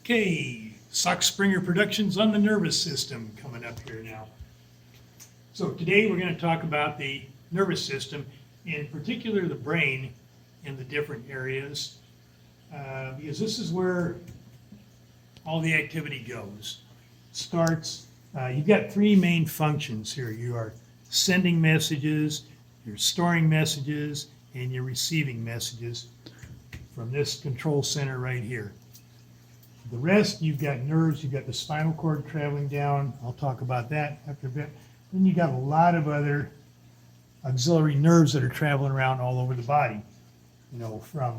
Okay, Sox Springer Productions on the nervous system coming up here now. So today we're going to talk about the nervous system, in particular the brain in the different areas, because this is where all the activity goes. Starts, you've got three main functions here. You are sending messages, you're storing messages, and you're receiving messages from this control center right here. The rest, you've got nerves, you've got the spinal cord traveling down. I'll talk about that after a bit. Then you got a lot of other auxiliary nerves that are traveling around all over the body. You know, from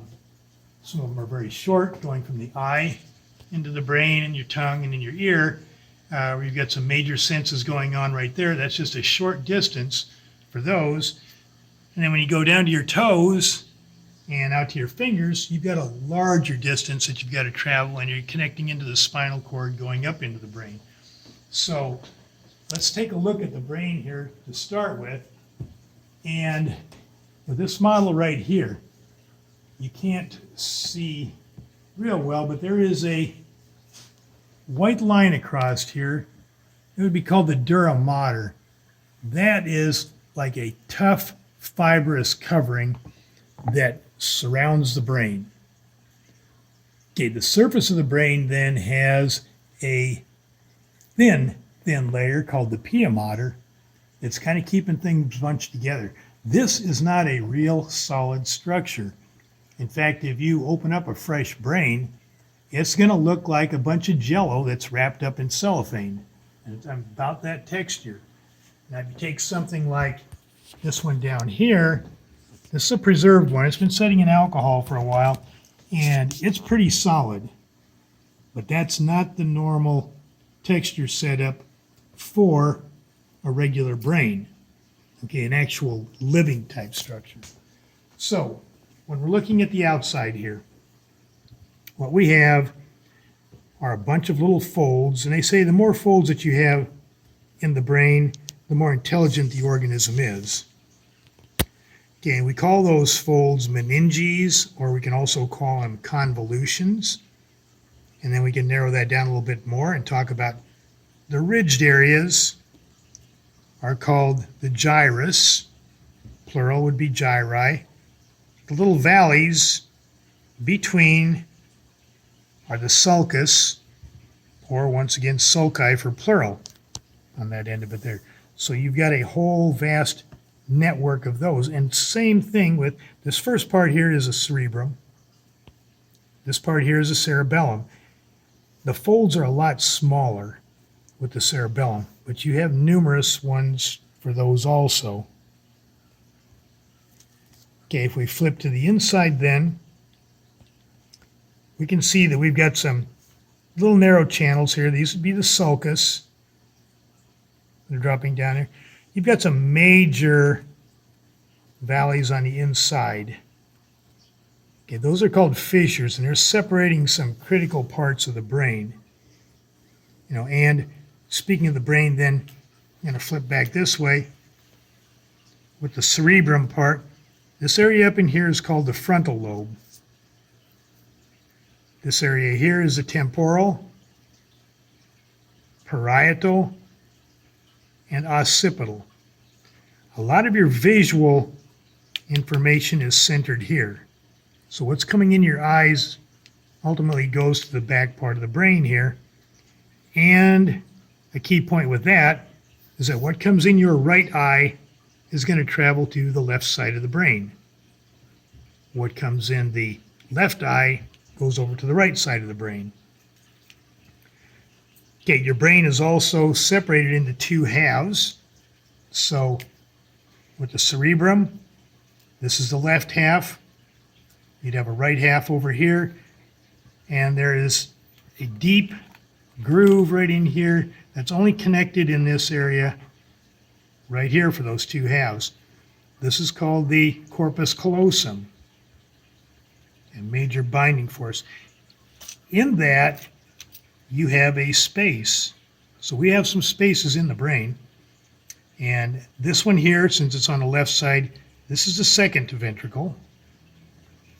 some of them are very short, going from the eye into the brain and your tongue and in your ear, where you've got some major senses going on right there. That's just a short distance for those. And then when you go down to your toes and out to your fingers, you've got a larger distance that you've got to travel, and you're connecting into the spinal cord going up into the brain. So let's take a look at the brain here to start with. And with this model right here, you can't see real well, but there is a white line across here. It would be called the dura mater. That is like a tough, fibrous covering that surrounds the brain. Okay, the surface of the brain then has a thin layer called the pia mater. It's kind of keeping things bunched together. This is not a real solid structure. In fact, if you open up a fresh brain, it's going to look like a bunch of jello that's wrapped up in cellophane. And it's about that texture. Now, if you take something like this one down here, this is a preserved one. It's been sitting in alcohol for a while, and it's pretty solid. But that's not the normal texture setup for a regular brain. Okay, an actual living type structure. So, when we're looking at the outside here, what we have are a bunch of little folds, and they say the more folds that you have in the brain, the more intelligent the organism is. Okay, we call those folds meninges, or we can also call them convolutions. And then we can narrow that down a little bit more and talk about the ridged areas are called the gyrus. Plural would be gyri. The little valleys between are the sulcus, or once again sulci for plural on that end of it there. So you've got a whole vast network of those. And same thing with this first part here is a cerebrum. This part here is a cerebellum. The folds are a lot smaller with the cerebellum, but you have numerous ones for those also. Okay, if we flip to the inside then, we can see that we've got some little narrow channels here. These would be the sulcus. They're dropping down here. You've got some major valleys on the inside. Okay, those are called fissures, and they're separating some critical parts of the brain. You know, and speaking of the brain, then I'm going to flip back this way with the cerebrum part. This area up in here is called the frontal lobe. This area here is the temporal, parietal, and occipital. A lot of your visual information is centered here. So what's coming in your eyes ultimately goes to the back part of the brain here. And a key point with that is that what comes in your right eye is going to travel to the left side of the brain. What comes in the left eye goes over to the right side of the brain. Okay, your brain is also separated into two halves. So with the cerebrum, this is the left half. You'd have a right half over here, and there is a deep groove right in here that's only connected in this area right here for those two halves. This is called the corpus callosum, a major binding force. In that, you have a space. So we have some spaces in the brain. And this one here, since it's on the left side, this is the second ventricle.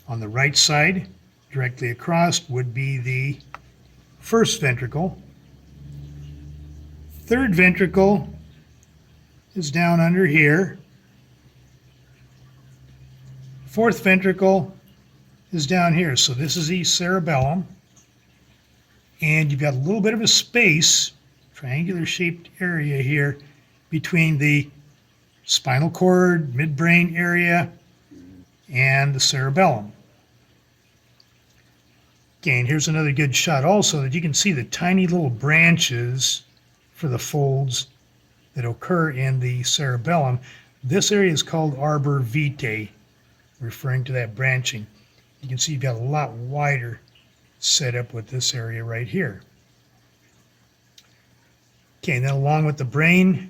On the right side, directly across, would be the first ventricle. Third ventricle is down under here. Fourth ventricle is down here. So this is the cerebellum. And you've got a little bit of a space, triangular shaped area here between the spinal cord, midbrain area, and the cerebellum. Okay, and here's another good shot also that you can see the tiny little branches for the folds that occur in the cerebellum. This area is called arbor vitae, referring to that branching. You can see you've got a lot wider setup with this area right here. Okay, and then along with the brain,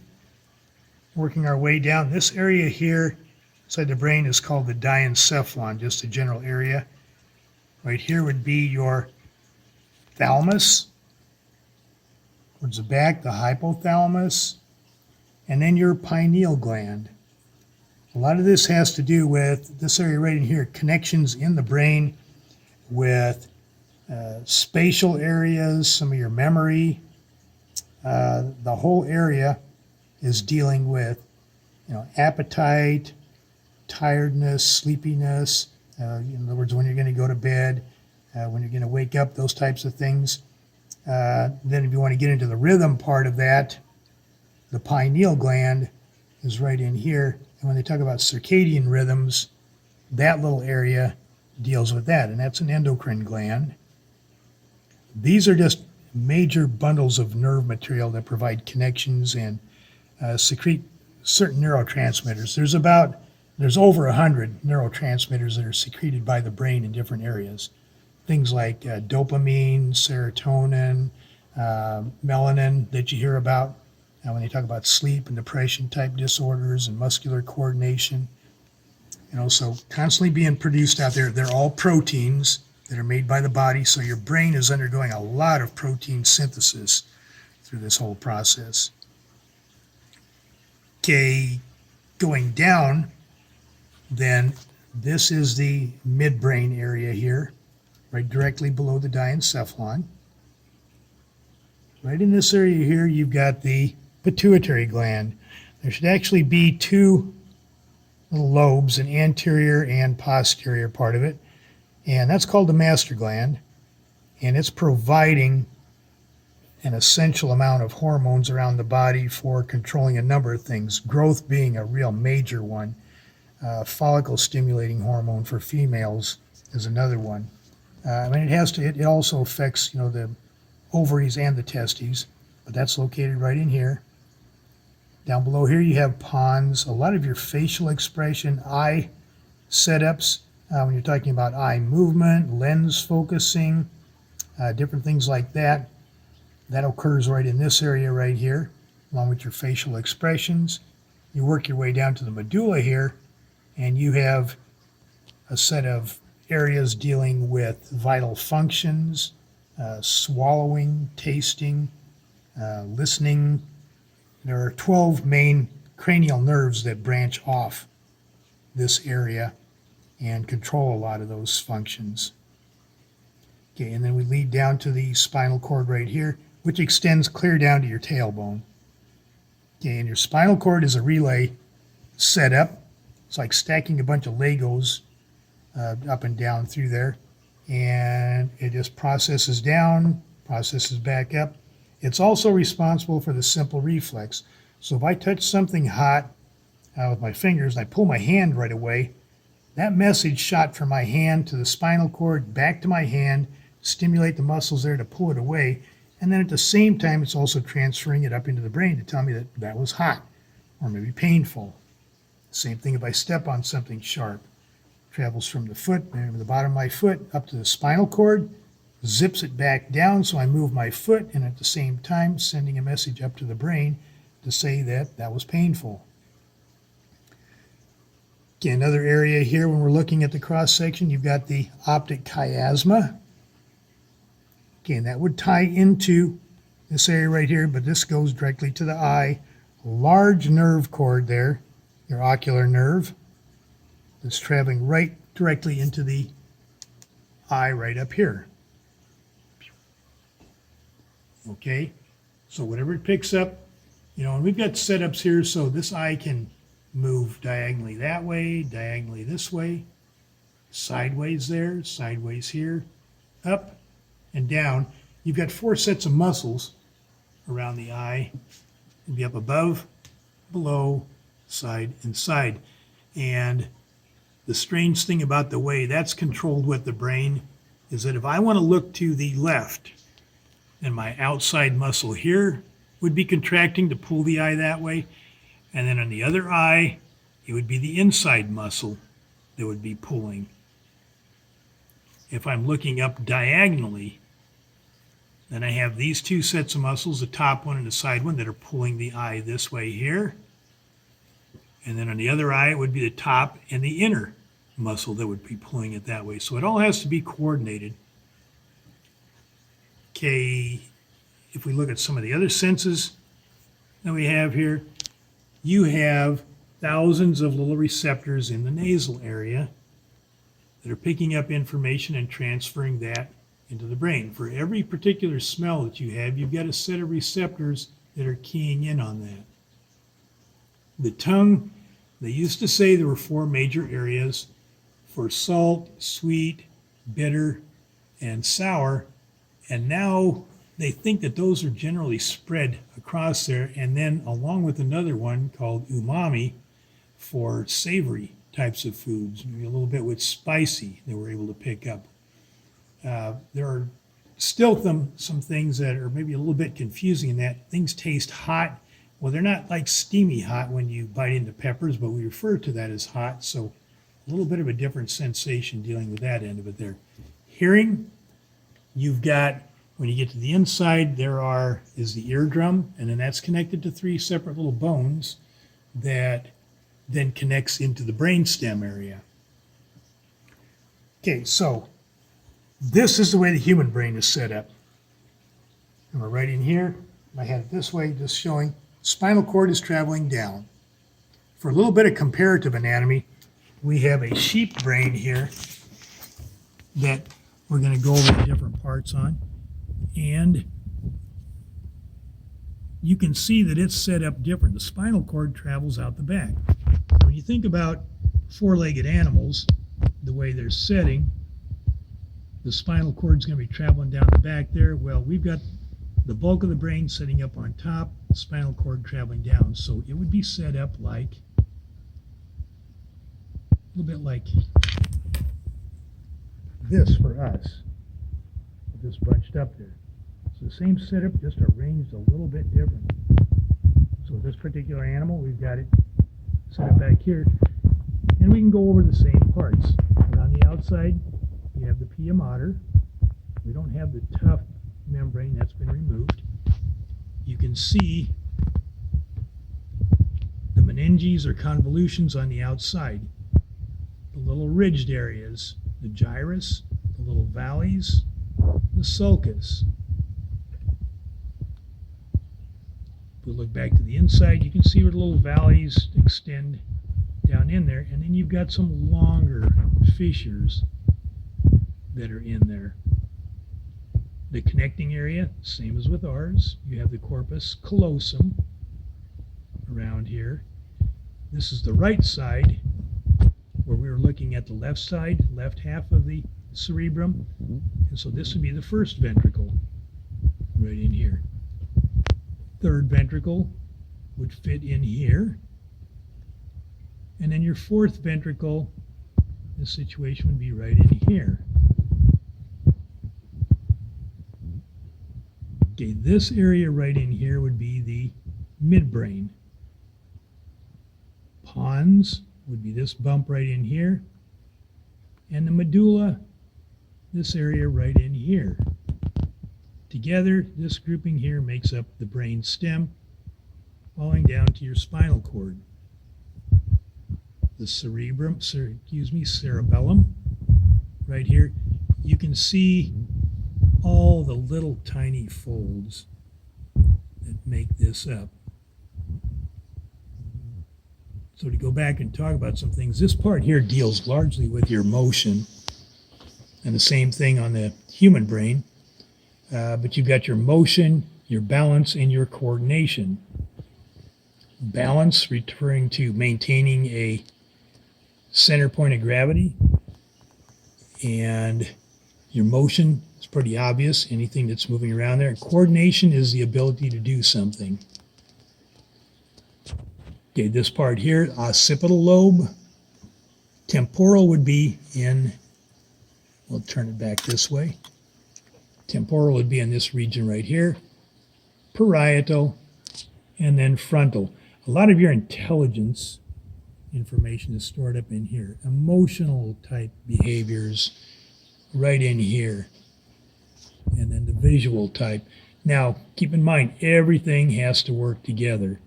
working our way down, this area here inside the brain is called the diencephalon, just a general area. Right here would be your thalamus. Towards the back, the hypothalamus, and then your pineal gland. A lot of this has to do with this area right in here, connections in the brain with spatial areas, some of your memory. The whole area is dealing with, appetite, tiredness, sleepiness. In other words, when you're going to go to bed, when you're going to wake up, those types of things. Then if you want to get into the rhythm part of that, the pineal gland is right in here. And when they talk about circadian rhythms, that little area deals with that, and that's an endocrine gland. These are just major bundles of nerve material that provide connections and secrete certain neurotransmitters. There's over 100 neurotransmitters that are secreted by the brain in different areas. Things like dopamine, serotonin, melanin that you hear about when they talk about sleep and depression type disorders and muscular coordination. So constantly being produced out there. They're all proteins that are made by the body, so your brain is undergoing a lot of protein synthesis through this whole process. Okay, going down, then this is the midbrain area here, right directly below the diencephalon. Right in this area here, you've got the pituitary gland. There should actually be two little lobes, an anterior and posterior part of it, and that's called the master gland, and it's providing an essential amount of hormones around the body for controlling a number of things, growth being a real major one. Follicle stimulating hormone for females is another one. It also affects the ovaries and the testes, but that's located right in here. Down below here you have pons. A lot of your facial expression, eye setups, when you're talking about eye movement, lens focusing, different things like that, that occurs right in this area right here, along with your facial expressions. You work your way down to the medulla here, and you have a set of areas dealing with vital functions, swallowing, tasting, listening. There are 12 main cranial nerves that branch off this area and control a lot of those functions. Okay, and then we lead down to the spinal cord right here, which extends clear down to your tailbone. Okay, and your spinal cord is a relay setup. It's like stacking a bunch of Legos up and down through there, and it just processes down, processes back up. It's also responsible for the simple reflex. So if I touch something hot with my fingers and I pull my hand right away, that message shot from my hand to the spinal cord, back to my hand, stimulate the muscles there to pull it away, and then at the same time it's also transferring it up into the brain to tell me that that was hot or maybe painful. Same thing if I step on something sharp. Travels from the foot, maybe the bottom of my foot, up to the spinal cord, zips it back down so I move my foot, and at the same time sending a message up to the brain to say that that was painful. Okay, another area here when we're looking at the cross section, you've got the optic chiasma. Okay, and that would tie into this area right here, but this goes directly to the eye. Large nerve cord there, your ocular nerve, that's traveling right directly into the eye right up here. okay? So whatever it picks up, and we've got setups here so this eye can move diagonally that way, diagonally this way, sideways there, sideways here, up and down. You've got 4 sets of muscles around the eye. It'll be up above, below, side, and side. And the strange thing about the way that's controlled with the brain is that if I want to look to the left, then my outside muscle here would be contracting to pull the eye that way. And then on the other eye, it would be the inside muscle that would be pulling. If I'm looking up diagonally, then I have these 2 sets of muscles, the top one and the side one, that are pulling the eye this way here. And then on the other eye, it would be the top and the inner muscle that would be pulling it that way. So it all has to be coordinated. Okay, if we look at some of the other senses that we have here, you have thousands of little receptors in the nasal area that are picking up information and transferring that into the brain. For every particular smell that you have, you've got a set of receptors that are keying in on that. The tongue, they used to say there were 4 major areas for salt, sweet, bitter, and sour, and now they think that those are generally spread across there, and then along with another one called umami for savory types of foods, maybe a little bit with spicy they were able to pick up. There are still some things that are maybe a little bit confusing in that things taste hot. Well, they're not like steamy hot when you bite into peppers, but we refer to that as hot, so a little bit of a different sensation dealing with that end of it there. Hearing, you've got, when you get to the inside, is the eardrum, and then that's connected to 3 separate little bones that then connects into the brainstem area. Okay, so this is the way the human brain is set up. And we're right in here. I had it this way, just showing spinal cord is traveling down. For a little bit of comparative anatomy, we have a sheep brain here that we're going to go over the different parts on. And you can see that it's set up different. The spinal cord travels out the back. When you think about 4-legged animals, the way they're setting, the spinal cord's going to be traveling down the back there. Well, we've got the bulk of the brain sitting up on top, the spinal cord traveling down. So it would be set up like, a little bit like this for us, just bunched up there. It's the same setup, just arranged a little bit different. So this particular animal, we've got it set up back here, and we can go over the same parts. Around the outside, you have the pia mater. We don't have the tough membrane, that's been removed. You can see the meninges or convolutions on the outside, the little ridged areas, the gyrus, the little valleys, the sulcus. If we look back to the inside, you can see where the little valleys extend down in there, and then you've got some longer fissures that are in there. The connecting area, same as with ours. You have the corpus callosum around here. This is the right side, where we were looking at the left side, left half of the cerebrum. And so this would be the first ventricle right in here. Third ventricle would fit in here. And then your fourth ventricle, this situation would be right in here. Okay, this area right in here would be the midbrain. Pons would be this bump right in here. And the medulla, this area right in here. Together, this grouping here makes up the brain stem, falling down to your spinal cord. The cerebellum, right here. You can see all the little tiny folds that make this up. So to go back and talk about some things, this part here deals largely with your motion, and the same thing on the human brain. But you've got your motion, your balance, and your coordination. Balance referring to maintaining a center point of gravity, and your motion is pretty obvious, anything that's moving around there. Coordination is the ability to do something. Okay, this part here, occipital lobe. Temporal would be in, we'll turn it back this way. Temporal would be in this region right here. Parietal, and then frontal. A lot of your intelligence information is stored up in here. Emotional type behaviors right in here. And then the visual type. Now, keep in mind, everything has to work together.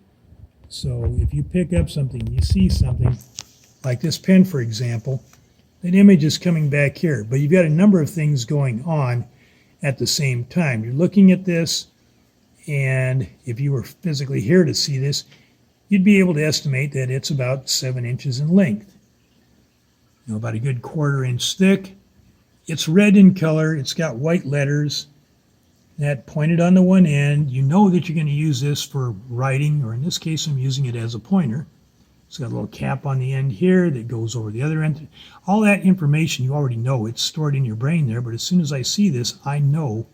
So if you pick up something, you see something, like this pen, for example, that image is coming back here. But you've got a number of things going on at the same time. You're looking at this, and if you were physically here to see this, you'd be able to estimate that it's about 7 inches in length. You know, about a good 1/4 inch thick. It's red in color. It's got white letters that pointed on the one end. You know that you're going to use this for writing, or in this case, I'm using it as a pointer. It's got a little cap on the end here that goes over the other end. All that information you already know. It's stored in your brain there, but as soon as I see this, I know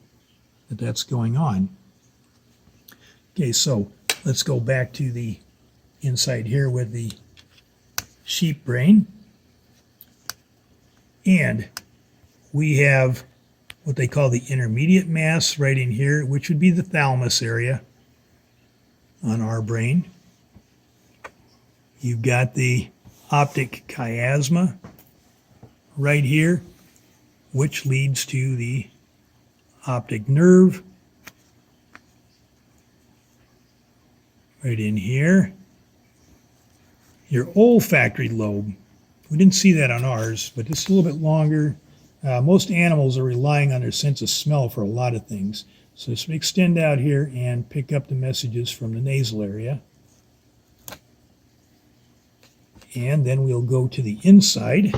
that that's going on. Okay, so let's go back to the inside here with the sheep brain. And we have what they call the intermediate mass right in here, which would be the thalamus area on our brain. You've got the optic chiasma right here, which leads to the optic nerve right in here. Your olfactory lobe, we didn't see that on ours, but it's a little bit longer. Most animals are relying on their sense of smell for a lot of things. So let's extend out here and pick up the messages from the nasal area. And then we'll go to the inside.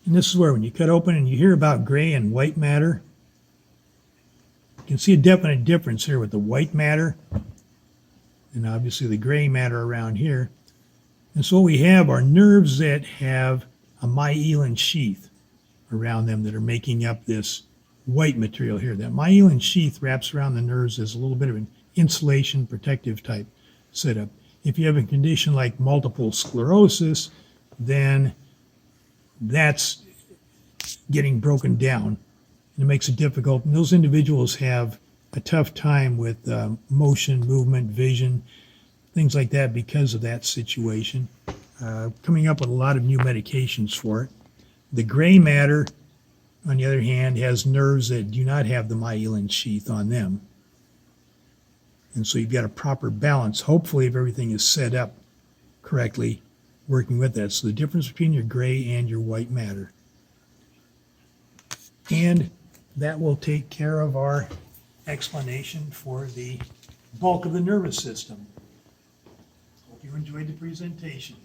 And this is where when you cut open and you hear about gray and white matter, you can see a definite difference here with the white matter and obviously the gray matter around here. And so what we have are nerves that have a myelin sheath around them that are making up this white material here. That myelin sheath wraps around the nerves as a little bit of an insulation protective type setup. If you have a condition like multiple sclerosis, then that's getting broken down. And it makes it difficult. And those individuals have a tough time with motion, movement, vision, things like that because of that situation. Coming up with a lot of new medications for it. The gray matter, on the other hand, has nerves that do not have the myelin sheath on them. And so you've got a proper balance, hopefully, if everything is set up correctly, working with that. So the difference between your gray and your white matter. And that will take care of our explanation for the bulk of the nervous system. Hope you enjoyed the presentation.